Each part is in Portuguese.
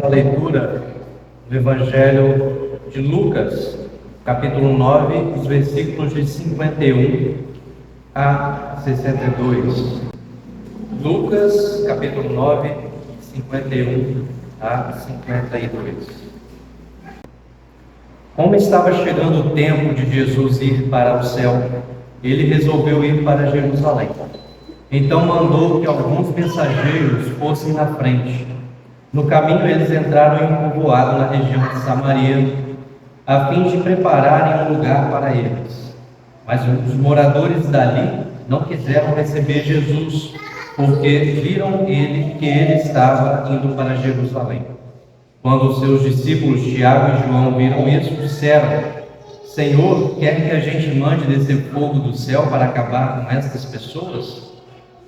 a leitura do Evangelho de Lucas, capítulo 9, os versículos de 51 a 62. Lucas, capítulo 9, 51 a 52. Como estava chegando o tempo de Jesus ir para o céu, ele resolveu ir para Jerusalém. Então mandou que alguns mensageiros fossem na frente. No caminho eles entraram em um povoado na região de Samaria, a fim de prepararem um lugar para eles. Mas os moradores dali não quiseram receber Jesus, porque viram que ele estava indo para Jerusalém. Quando os seus discípulos Tiago e João viram isso, disseram: Senhor, quer que a gente mande descer fogo do céu para acabar com estas pessoas?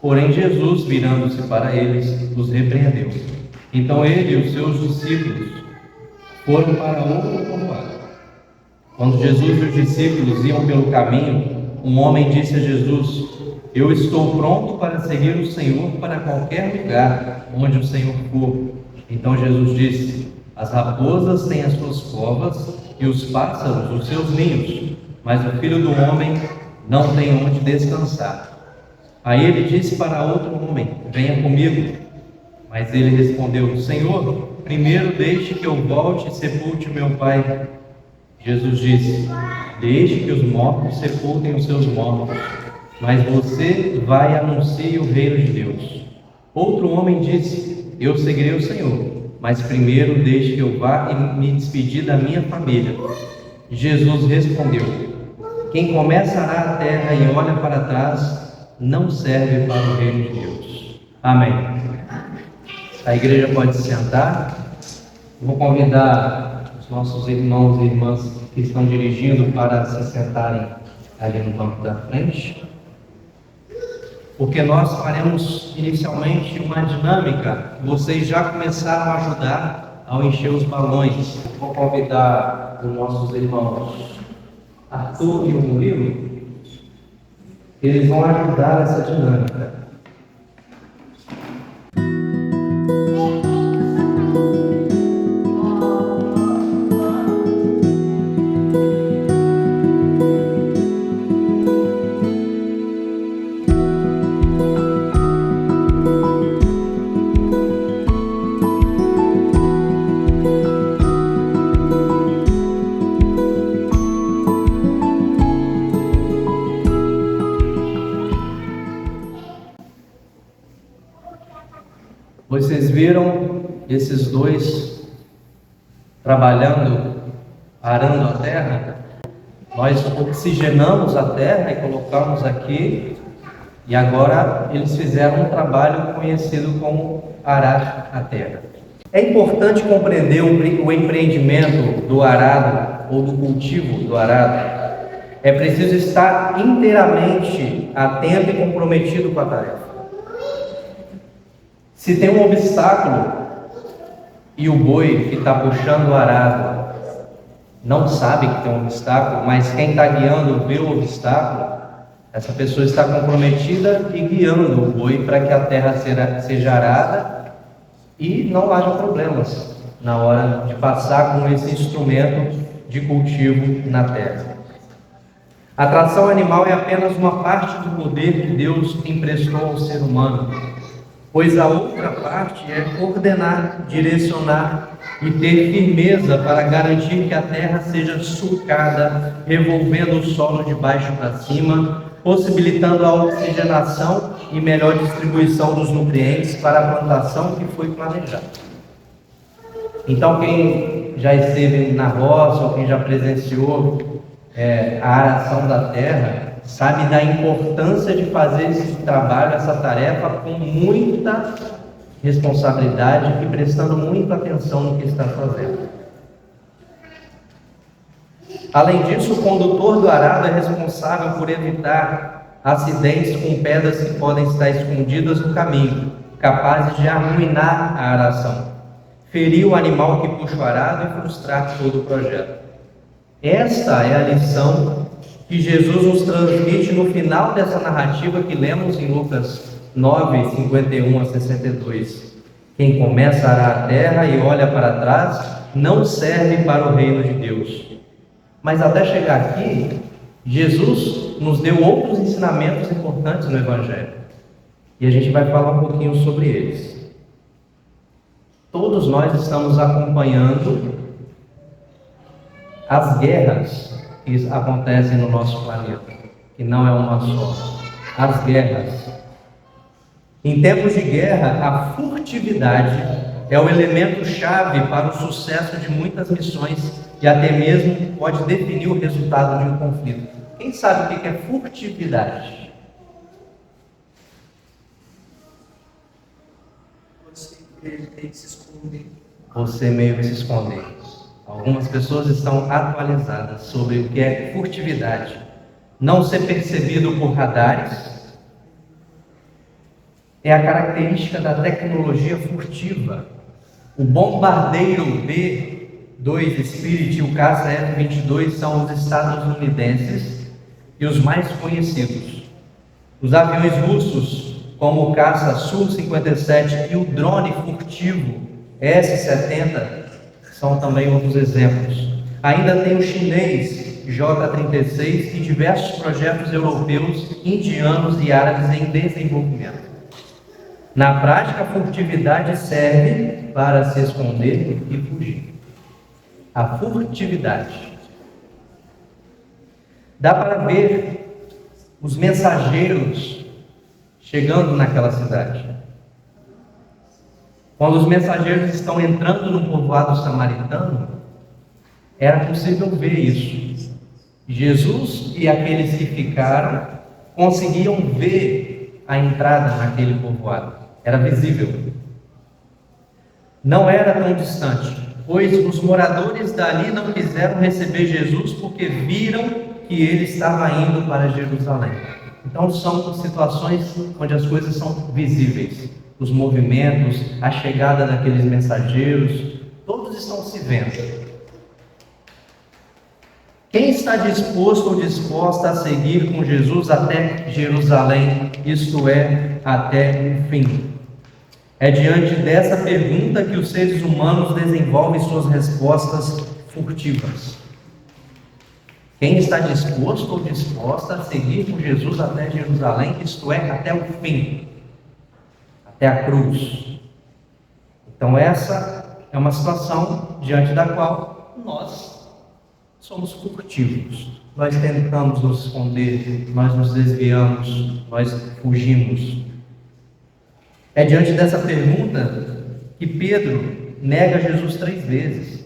Porém Jesus, virando-se para eles, os repreendeu. Então ele e os seus discípulos foram para outro povoado. Quando Jesus e os discípulos iam pelo caminho, um homem disse a Jesus: Eu estou pronto para seguir o Senhor para qualquer lugar onde o Senhor for. Então Jesus disse: As raposas têm as suas covas e os pássaros os seus ninhos, mas o Filho do Homem não tem onde descansar. Aí ele disse para outro homem: Venha comigo. Mas ele respondeu: Senhor, primeiro deixe que eu volte e sepulte meu pai. Jesus disse: Deixe que os mortos sepultem os seus mortos, mas você vai e anuncie o reino de Deus. Outro homem disse: Eu seguirei o Senhor, mas primeiro deixe que eu vá e me despedir da minha família. Jesus respondeu: Quem começa a arar a terra e olha para trás não serve para o reino de Deus. Amém. A igreja pode se sentar. Vou convidar os nossos irmãos e irmãs que estão dirigindo para se sentarem ali no banco da frente, porque nós faremos inicialmente uma dinâmica. Vocês já começaram a ajudar ao encher os balões. Vou convidar os nossos irmãos Arthur e o Murilo. Eles vão ajudar essa dinâmica. Vocês viram esses dois trabalhando, arando a terra? Nós oxigenamos a terra e colocamos aqui, e agora eles fizeram um trabalho conhecido como arar a terra. É importante compreender o empreendimento do arado ou do cultivo do arado. É preciso estar inteiramente atento e comprometido com a tarefa. Se tem um obstáculo e o boi que está puxando o arado não sabe que tem um obstáculo, mas quem está guiando vê o obstáculo, essa pessoa está comprometida e guiando o boi para que a terra seja arada e não haja problemas na hora de passar com esse instrumento de cultivo na terra. A tração animal é apenas uma parte do poder que Deus emprestou ao ser humano, pois a outra parte é coordenar, direcionar e ter firmeza para garantir que a terra seja sulcada, revolvendo o solo de baixo para cima, possibilitando a oxigenação e melhor distribuição dos nutrientes para a plantação que foi planejada. Então, quem já esteve na roça ou quem já presenciou a aração da terra, sabe da importância de fazer esse trabalho, essa tarefa com muita responsabilidade e prestando muita atenção no que está fazendo. Além disso, o condutor do arado é responsável por evitar acidentes com pedras que podem estar escondidas no caminho, capazes de arruinar a aração, ferir o animal que puxa o arado e frustrar todo o projeto. Esta é a lição que Jesus nos transmite no final dessa narrativa que lemos em Lucas 9, 51 a 62. Quem começa a arar a terra e olha para trás não serve para o reino de Deus. Mas até chegar aqui, Jesus nos deu outros ensinamentos importantes no Evangelho. E a gente vai falar um pouquinho sobre eles. Todos nós estamos acompanhando as guerras que acontecem no nosso planeta, que não é uma só. As guerras. Em tempos de guerra, a furtividade é o elemento chave para o sucesso de muitas missões e até mesmo pode definir o resultado de um conflito. Quem sabe o que é furtividade? Você meio que se esconder. Algumas pessoas estão atualizadas sobre o que é furtividade. Não ser percebido por radares é a característica da tecnologia furtiva. O bombardeiro B-2 Spirit e o caça F-22 são os estadunidenses e os mais conhecidos. Os aviões russos, como o caça Su-57 e o drone furtivo S-70, são também outros exemplos. Ainda tem o chinês J-36 e diversos projetos europeus, indianos e árabes em desenvolvimento. Na prática, a furtividade serve para se esconder e fugir. A furtividade. Dá para ver os mensageiros chegando naquela cidade. Quando os mensageiros estão entrando no povoado samaritano, era possível ver isso. Jesus e aqueles que ficaram conseguiam ver a entrada naquele povoado. Era visível. Não era tão distante, pois os moradores dali não quiseram receber Jesus porque viram que ele estava indo para Jerusalém. Então são situações onde as coisas são visíveis. Os movimentos, a chegada daqueles mensageiros, todos estão se vendo. Quem está disposto ou disposta a seguir com Jesus até Jerusalém, isto é, até o fim? É diante dessa pergunta que os seres humanos desenvolvem suas respostas furtivas. Quem está disposto ou disposta a seguir com Jesus até Jerusalém, isto é, até o fim, até a cruz? Então essa é uma situação diante da qual nós somos furtivos. Nós tentamos nos esconder, nós nos desviamos, nós fugimos. É diante dessa pergunta que Pedro nega Jesus 3 vezes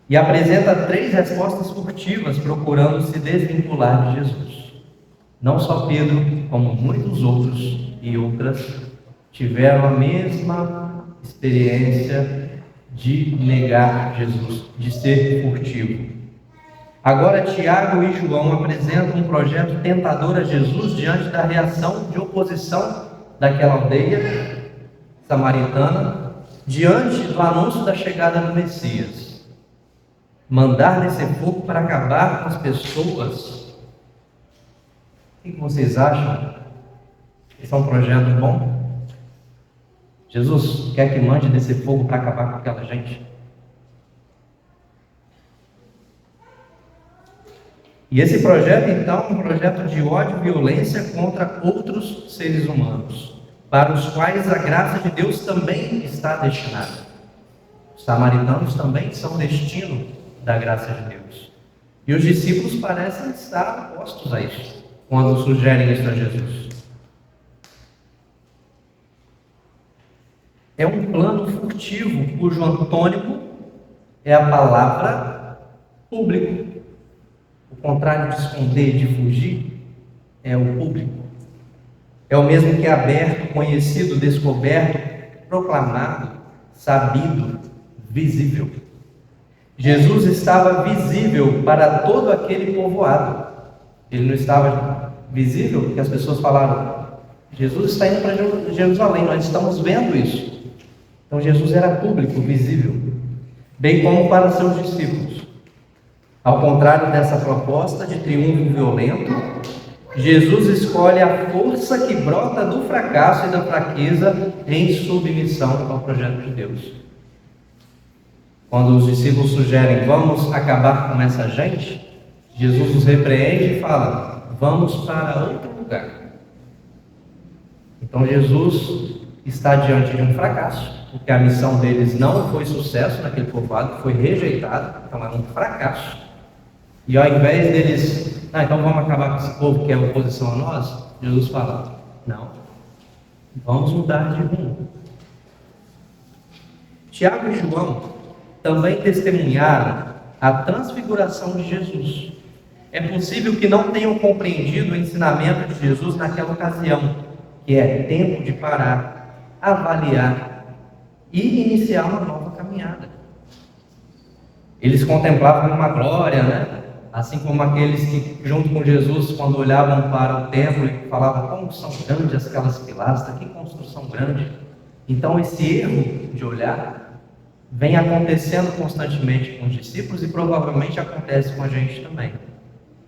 e apresenta 3 respostas furtivas, procurando se desvincular de Jesus. Não só Pedro, como muitos outros e outras, tiveram a mesma experiência de negar Jesus, de ser furtivo. Agora Tiago e João apresentam um projeto tentador a Jesus diante da reação de oposição daquela aldeia samaritana, diante do anúncio da chegada do Messias. Mandar descer fogo para acabar com as pessoas. O que vocês acham? Esse é um projeto bom? Jesus quer que mande descer fogo para acabar com aquela gente? E esse projeto, então, é um projeto de ódio e violência contra outros seres humanos, para os quais a graça de Deus também está destinada. Os samaritanos também são destino da graça de Deus. E os discípulos parecem estar opostos a isso, quando sugerem isso a Jesus. É um plano furtivo, cujo antônimo é a palavra público. O contrário de esconder, de fugir, é o público. É o mesmo que aberto, conhecido, descoberto, proclamado, sabido, visível. Jesus estava visível para todo aquele povoado. Ele não estava visível porque as pessoas falaram: Jesus está indo para Jerusalém, nós estamos vendo isso. Então Jesus era público, visível, bem como para seus discípulos. Ao contrário dessa proposta de triunfo violento, Jesus escolhe a força que brota do fracasso e da fraqueza em submissão ao projeto de Deus. Quando os discípulos sugerem, vamos acabar com essa gente, Jesus os repreende e fala, vamos para outro lugar. Então Jesus está diante de um fracasso, porque a missão deles não foi sucesso naquele povoado, foi rejeitada, então era um fracasso. E ao invés deles, então vamos acabar com esse povo que é oposição a nós, Jesus fala, não, vamos mudar de rumo. Tiago e João também testemunharam a transfiguração de Jesus. É possível que não tenham compreendido o ensinamento de Jesus naquela ocasião, que é tempo de parar, avaliar e iniciar uma nova caminhada. Eles contemplavam uma glória, né? Assim como aqueles que, junto com Jesus, quando olhavam para o templo e falavam, como são grandes aquelas pilastras, que construção grande. Então esse erro de olhar vem acontecendo constantemente com os discípulos e provavelmente acontece com a gente também.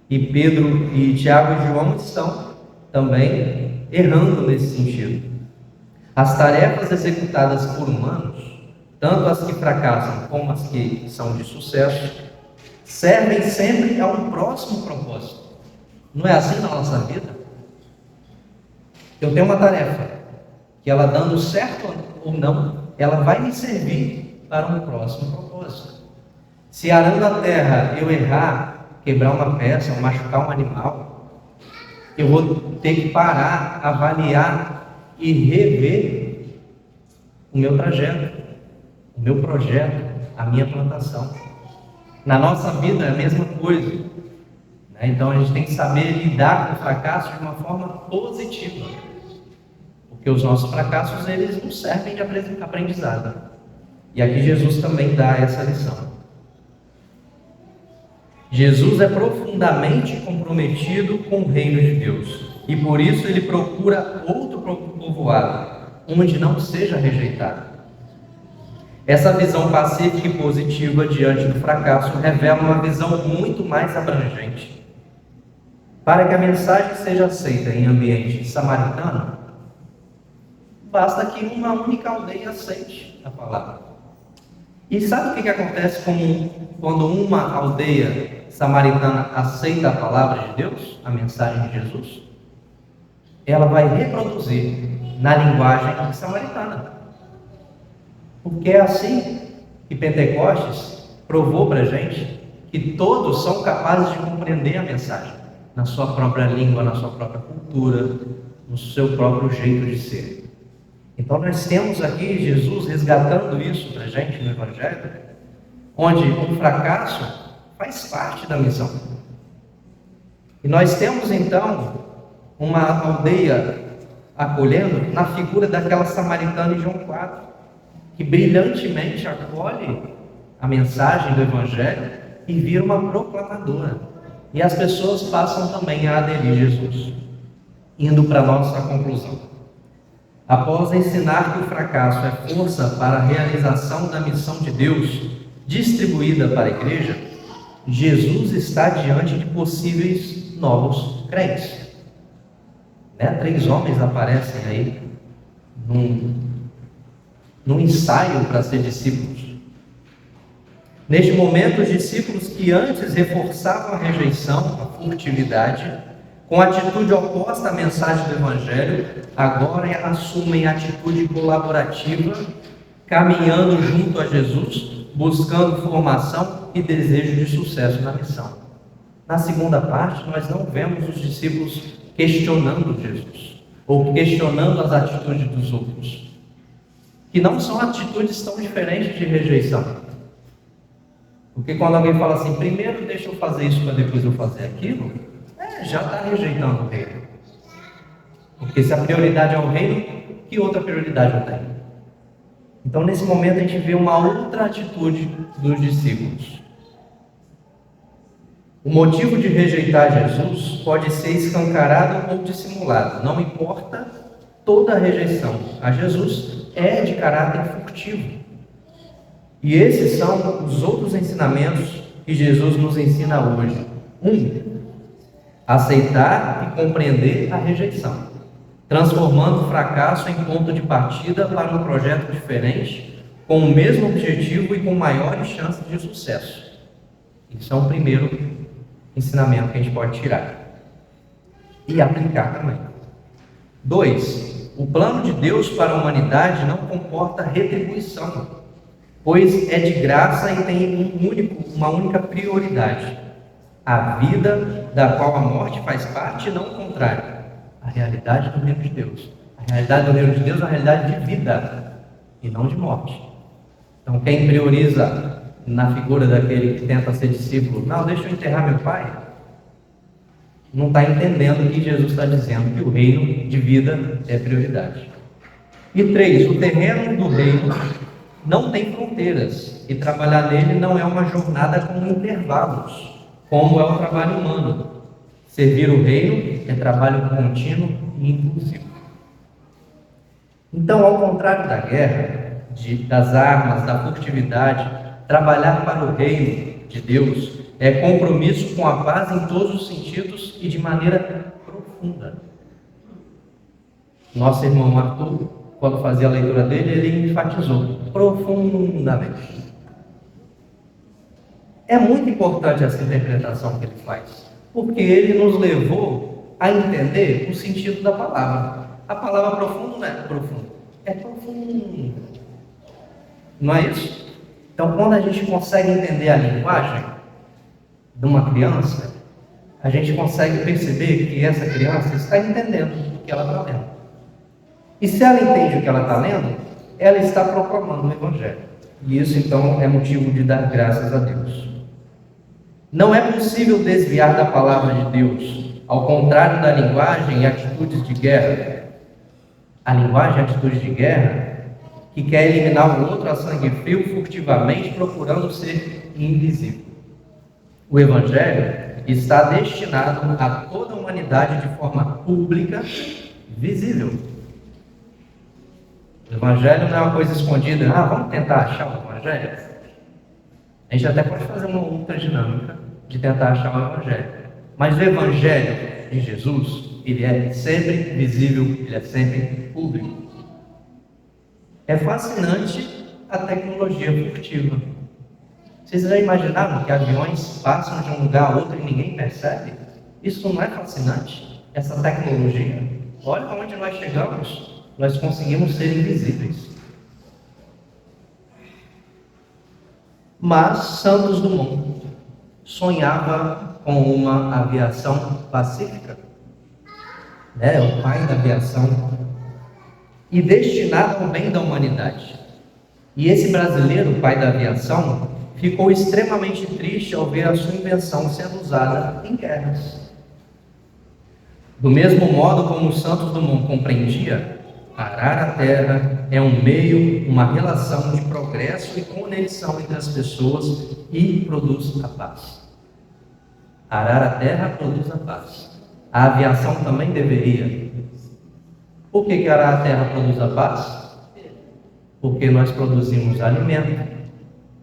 E Pedro e Tiago e João estão também errando nesse sentido. As tarefas executadas por humanos, tanto as que fracassam como as que são de sucesso, servem sempre a um próximo propósito. Não é assim na nossa vida? Eu tenho uma tarefa, que ela dando certo ou não, ela vai me servir para um próximo propósito. Se arando a terra eu errar, quebrar uma peça, ou machucar um animal, eu vou ter que parar, avaliar e rever o meu trajeto, o meu projeto, a minha plantação. Na nossa vida é a mesma coisa, né? Então a gente tem que saber lidar com o fracasso de uma forma positiva, porque os nossos fracassos eles nos servem de aprendizado. E aqui Jesus também dá essa lição. Jesus é profundamente comprometido com o reino de Deus e por isso ele procura outro povoado onde não seja rejeitado. Essa visão pacífica e positiva diante do fracasso revela uma visão muito mais abrangente. Para que a mensagem seja aceita em ambiente samaritano, basta que uma única aldeia aceite a palavra. E sabe o que acontece quando uma aldeia samaritana aceita a palavra de Deus, a mensagem de Jesus? Ela vai reproduzir na linguagem samaritana. Porque é assim que Pentecostes provou para a gente que todos são capazes de compreender a mensagem na sua própria língua, na sua própria cultura, no seu próprio jeito de ser. Então nós temos aqui Jesus resgatando isso para a gente no Evangelho, onde o fracasso faz parte da missão. E nós temos então uma aldeia acolhendo na figura daquela samaritana em João 4, que brilhantemente acolhe a mensagem do Evangelho e vira uma proclamadora. E as pessoas passam também a aderir Jesus. Indo para a nossa conclusão. Após ensinar que o fracasso é força para a realização da missão de Deus distribuída para a igreja, Jesus está diante de possíveis novos crentes. 3 homens aparecem aí num ensaio para ser discípulos. Neste momento, os discípulos que antes reforçavam a rejeição, a furtividade, com a atitude oposta à mensagem do Evangelho, agora assumem a atitude colaborativa, caminhando junto a Jesus, buscando formação e desejo de sucesso na missão. Na segunda parte, nós não vemos os discípulos questionando Jesus, ou questionando as atitudes dos outros, que não são atitudes tão diferentes de rejeição. Porque quando alguém fala assim, primeiro deixa eu fazer isso para depois eu fazer aquilo, já está rejeitando o reino. Porque se a prioridade é o reino, que outra prioridade eu tenho? Então nesse momento a gente vê uma outra atitude dos discípulos. O motivo de rejeitar Jesus pode ser escancarado ou dissimulado, não importa, toda a rejeição a Jesus é de caráter furtivo. E esses são os outros ensinamentos que Jesus nos ensina hoje. aceitar e compreender a rejeição, transformando o fracasso em ponto de partida para um projeto diferente, com o mesmo objetivo e com maiores chances de sucesso. Isso é um primeiro ensinamento que a gente pode tirar e aplicar também. 2. O plano de Deus para a humanidade não comporta retribuição, pois é de graça e tem uma única prioridade: a vida da qual a morte faz parte, e não o contrário, a realidade do reino de Deus. A realidade do reino de Deus é uma realidade de vida e não de morte. Então, quem prioriza na figura daquele que tenta ser discípulo, não, deixa eu enterrar meu pai, não está entendendo que Jesus está dizendo que o reino de vida é prioridade. E 3, o terreno do reino não tem fronteiras, e trabalhar nele não é uma jornada com intervalos, como é o trabalho humano. Servir o reino é trabalho contínuo e impulsivo. Então, ao contrário da guerra, das armas, da furtividade, trabalhar para o reino de Deus é compromisso com a paz em todos os sentidos e de maneira profunda. Nosso irmão Arthur, quando fazia a leitura dele, ele enfatizou profundamente. É muito importante essa interpretação que ele faz, porque ele nos levou a entender o sentido da palavra. A palavra profundo não é profundo, é profundo. Não é isso? Então, quando a gente consegue entender a linguagem de uma criança, a gente consegue perceber que essa criança está entendendo o que ela está lendo. E se ela entende o que ela está lendo, ela está proclamando o Evangelho. E isso, então, é motivo de dar graças a Deus. Não é possível desviar da palavra de Deus, ao contrário da linguagem e atitudes de guerra. A linguagem e atitudes de guerra que quer eliminar o outro a sangue frio, furtivamente, procurando ser invisível. O Evangelho está destinado a toda a humanidade de forma pública, visível. O Evangelho não é uma coisa escondida. Vamos tentar achar o Evangelho? A gente até pode fazer uma outra dinâmica de tentar achar o Evangelho. Mas o Evangelho de Jesus, ele é sempre visível, ele é sempre público. É fascinante a tecnologia furtiva. Vocês já imaginaram que aviões passam de um lugar a outro e ninguém percebe? Isso não é fascinante? Essa tecnologia? Olha onde nós chegamos. Nós conseguimos ser invisíveis. Mas Santos Dumont sonhava com uma aviação pacífica. O pai da aviação. E destinada ao bem da humanidade. E esse brasileiro, pai da aviação, ficou extremamente triste ao ver a sua invenção sendo usada em guerras. Do mesmo modo como Santos Dumont compreendia, arar a terra é um meio, uma relação de progresso e conexão entre as pessoas e produz a paz. Arar a terra produz a paz. A aviação também deveria. Por que arar a terra produz a paz? Porque nós produzimos alimento,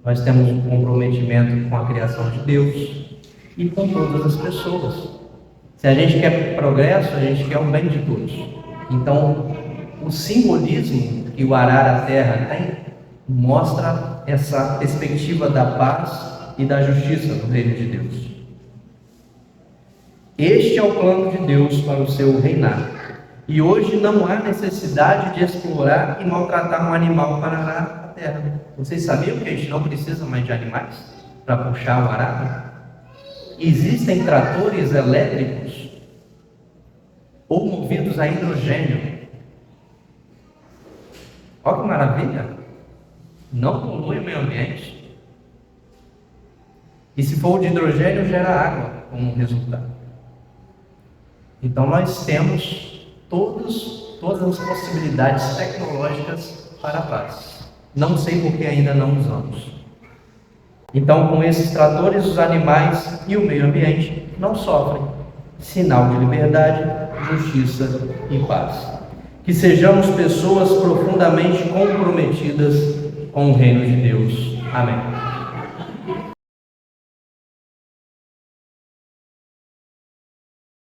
nós temos um comprometimento com a criação de Deus e com todas as pessoas. Se a gente quer progresso, a gente quer o bem de todos. Então, o simbolismo que o arar a terra tem mostra essa perspectiva da paz e da justiça no reino de Deus. Este é o plano de Deus para o seu reinado. E hoje não há necessidade de explorar e maltratar um animal para arar a terra. Vocês sabiam que a gente não precisa mais de animais para puxar o arado? Existem tratores elétricos ou movidos a hidrogênio. Olha que maravilha! Não polui o meio ambiente. E se for de hidrogênio, gera água como resultado. Então nós temos todas as possibilidades tecnológicas para a paz. Não sei por que ainda não usamos. Então, com esses tratores, os animais e o meio ambiente não sofrem. Sinal de liberdade, justiça e paz. Que sejamos pessoas profundamente comprometidas com o reino de Deus. Amém.